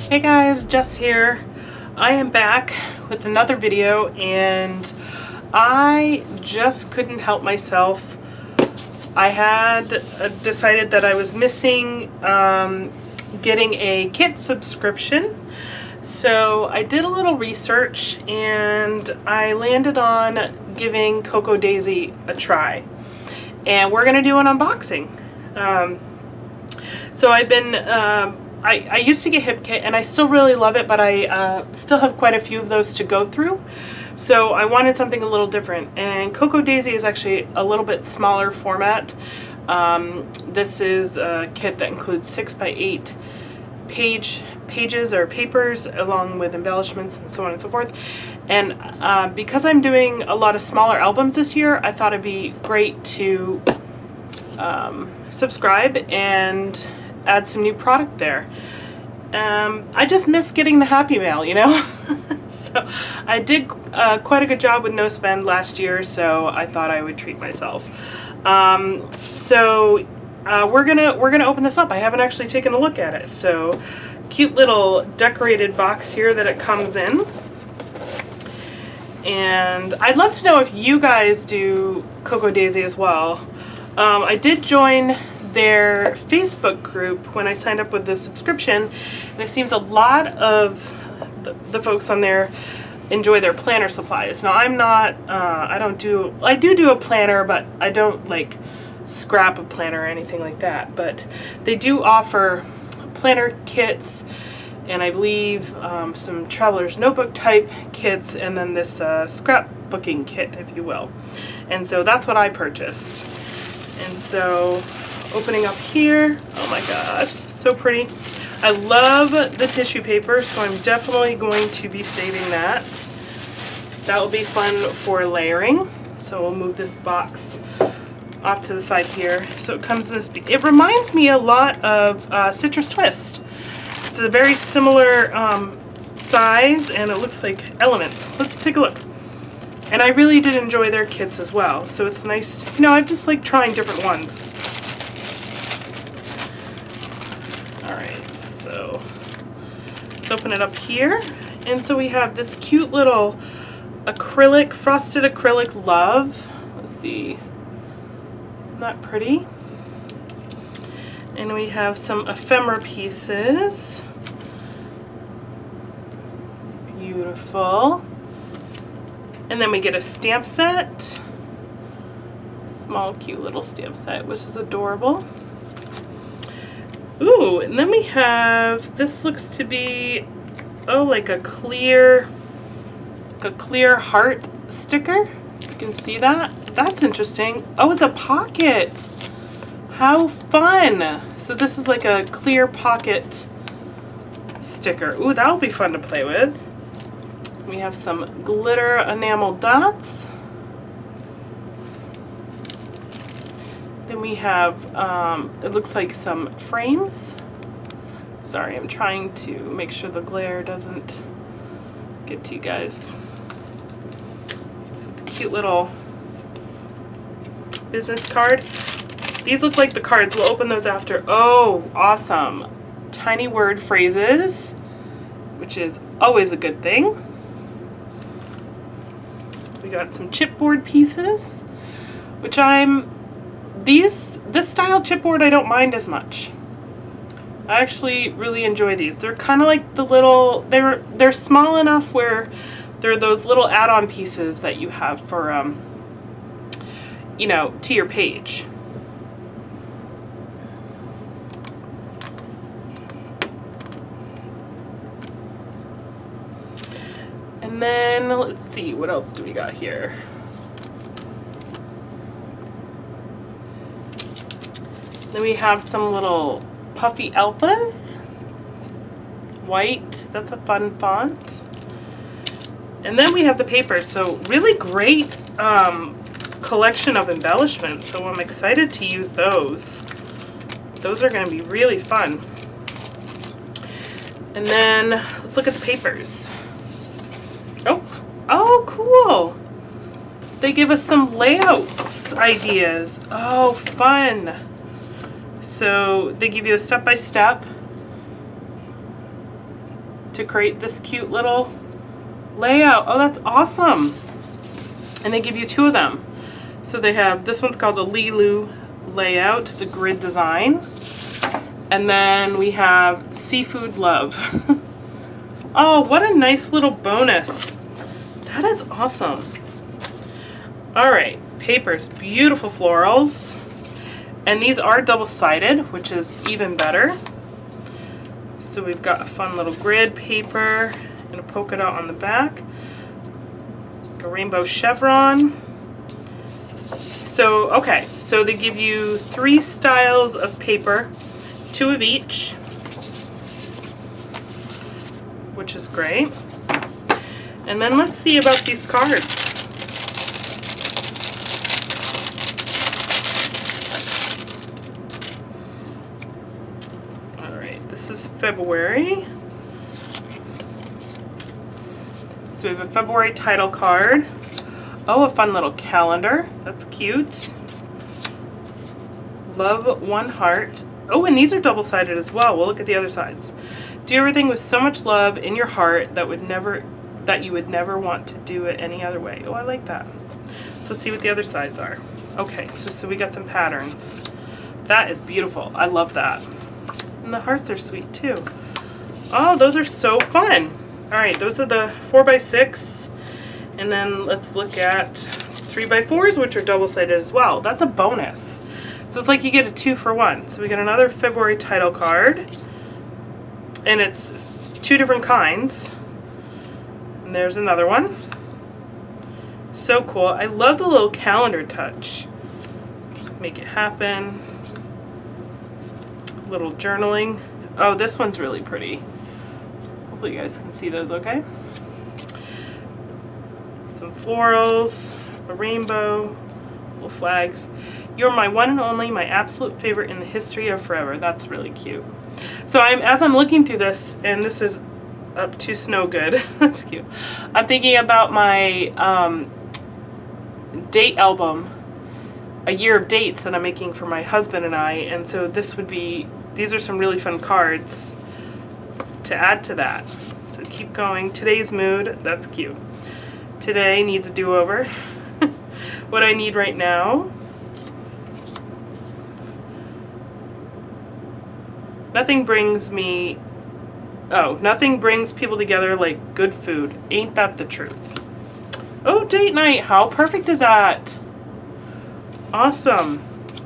Hey guys, Jess here. I am back with another video and I just couldn't help myself. I had decided that I was missing getting a kit subscription. So I did a little research and I landed on giving Cocoa Daisy a try. And we're gonna do an unboxing. So I've been I used to get Hip Kit and I still really love it, but I still have quite a few of those to go through. So I wanted something a little different, and Cocoa Daisy is actually a little bit smaller format. This is a kit that includes 6x8 pages or papers along with embellishments and so on and so forth. And because I'm doing a lot of smaller albums this year, I thought it'd be great to subscribe and add some new product there. I just miss getting the Happy Mail, you know? So I did quite a good job with no spend last year, so I thought I would treat myself. We're gonna open this up. I haven't actually taken a look at it. So cute little decorated box here that it comes in. And I'd love to know if you guys do Cocoa Daisy as well. I did join their Facebook group when I signed up with the subscription, and it seems a lot of the folks on there enjoy their planner supplies. Now I'm not, I do a planner, but I don't like scrap a planner or anything like that, but they do offer planner kits, and I believe some traveler's notebook type kits, and then this scrapbooking kit, if you will. And so that's what I purchased. And so opening up here, oh my gosh, so pretty. I love the tissue paper, so I'm definitely going to be saving that. That will be fun for layering. So we'll move this box off to the side here. So it comes in this, it reminds me a lot of Citrus Twist. It's a very similar size, and it looks like Elements. Let's take a look. And I really did enjoy their kits as well, so it's nice. You know, I just like trying different ones. Alright, so let's open it up here. And so we have this cute little acrylic, frosted acrylic love. Let's see. Isn't that pretty? And we have some ephemera pieces. Beautiful. And then we get a stamp set. Small, cute little stamp set, which is adorable. Ooh, and then we have, this looks to be, oh, like a clear heart sticker. You can see that. That's interesting. Oh, it's a pocket. How fun. So this is like a clear pocket sticker. Ooh, that'll be fun to play with. We have some glitter enamel dots. Then we have, it looks like some frames. Sorry, I'm trying to make sure the glare doesn't get to you guys. Cute little business card. These look like the cards. We'll open those after. Oh, awesome. Tiny word phrases, which is always a good thing. We got some chipboard pieces, which this style chipboard I don't mind as much. I actually really enjoy these. They're kind of like the little, they're small enough where they're those little add-on pieces that you have for, you know, to your page. And then, let's see, what else do we got here? Then we have some little puffy alphas. White, that's a fun font. And then we have the papers, so really great collection of embellishments, so I'm excited to use those. Those are going to be really fun. And then, let's look at the papers. Oh, cool. They give us some layouts ideas. Oh, fun. So they give you a step-by-step to create this cute little layout. Oh, that's awesome. And they give you 2 of them. So they have, this one's called a Lilu layout. It's a grid design. And then we have Seafood Love. Oh, what a nice little bonus. That is awesome. All right, papers, beautiful florals. And these are double-sided, which is even better. So we've got a fun little grid paper and a polka dot on the back. A rainbow chevron. So, okay, so they give you 3 styles of paper, 2 of each, which is great. And then let's see about these cards. All right, this is February. So we have a February title card. Oh, a fun little calendar. That's cute. Love One Heart. Oh, and these are double-sided as well. We'll look at the other sides. Do everything with so much love in your heart that you would never want to do it any other way. Oh, I like that. So let's see what the other sides are. Okay, so we got some patterns. That is beautiful. I love that. And the hearts are sweet too. Oh, those are so fun. All right, those are the 4x6. And then let's look at 3x4s, which are double-sided as well. That's a bonus. So it's like you get a 2 for 1. So we got another February title card. And it's 2 different kinds. And there's another one. So cool. I love the little calendar touch. Make it happen. Little journaling. Oh, this one's really pretty. Hopefully you guys can see those okay. Some florals, a rainbow, little flags. You're my one and only, my absolute favorite in the history of forever. That's really cute. So as I'm looking through this, and this is up to Snow Good. That's cute. I'm thinking about my date album, a year of dates that I'm making for my husband and I, and so these are some really fun cards to add to that. So keep going. Today's mood, that's cute. Today needs a do-over. What I need right now. Nothing brings people together like good food. Ain't that the truth? Oh, date night. How perfect is that? Awesome.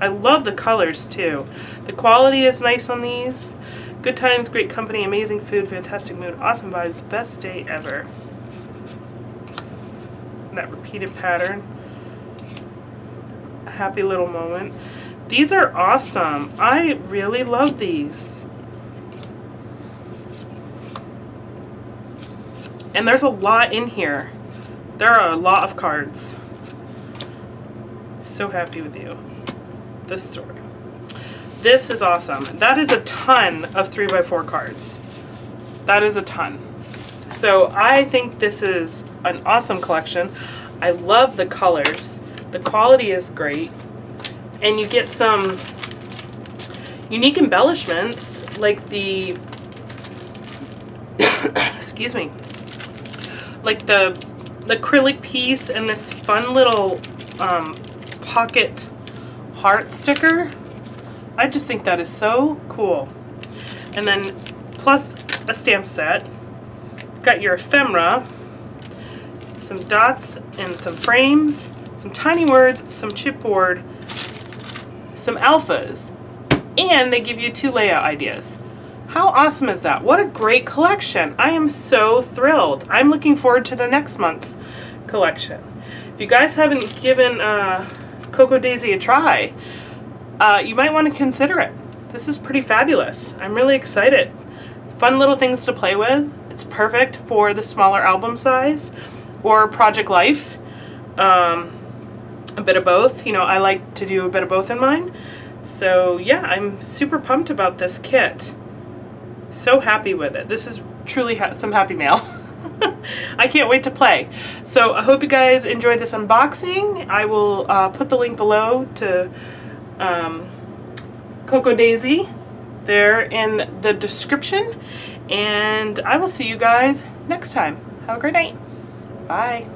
I love the colors too. The quality is nice on these. Good times, great company, amazing food, fantastic mood, awesome vibes, best day ever. That repeated pattern. A happy little moment. These are awesome. I really love these. And there's a lot in here. There are a lot of cards. So happy with you. This story. This is awesome. That is a ton of 3x4 cards. That is a ton. So I think this is an awesome collection. I love the colors. The quality is great. And you get some unique embellishments like the excuse me, like the acrylic piece and this fun little pocket heart sticker. I just think that is so cool. And then plus a stamp set. Got your ephemera, some dots and some frames, some tiny words, some chipboard, some alphas, and they give you 2 layout ideas. How awesome is that? What a great collection. I am so thrilled. I'm looking forward to the next month's collection. If you guys haven't given Cocoa Daisy a try, you might want to consider it. This is pretty fabulous. I'm really excited. Fun little things to play with. It's perfect for the smaller album size or project life. A bit of both. You know, I like to do a bit of both in mine. So yeah, I'm super pumped about this kit. So happy with it. This is truly some happy mail. I can't wait to play. So I hope you guys enjoyed this unboxing. I will put the link below to Cocoa Daisy there in the description. And I will see you guys next time. Have a great night. Bye.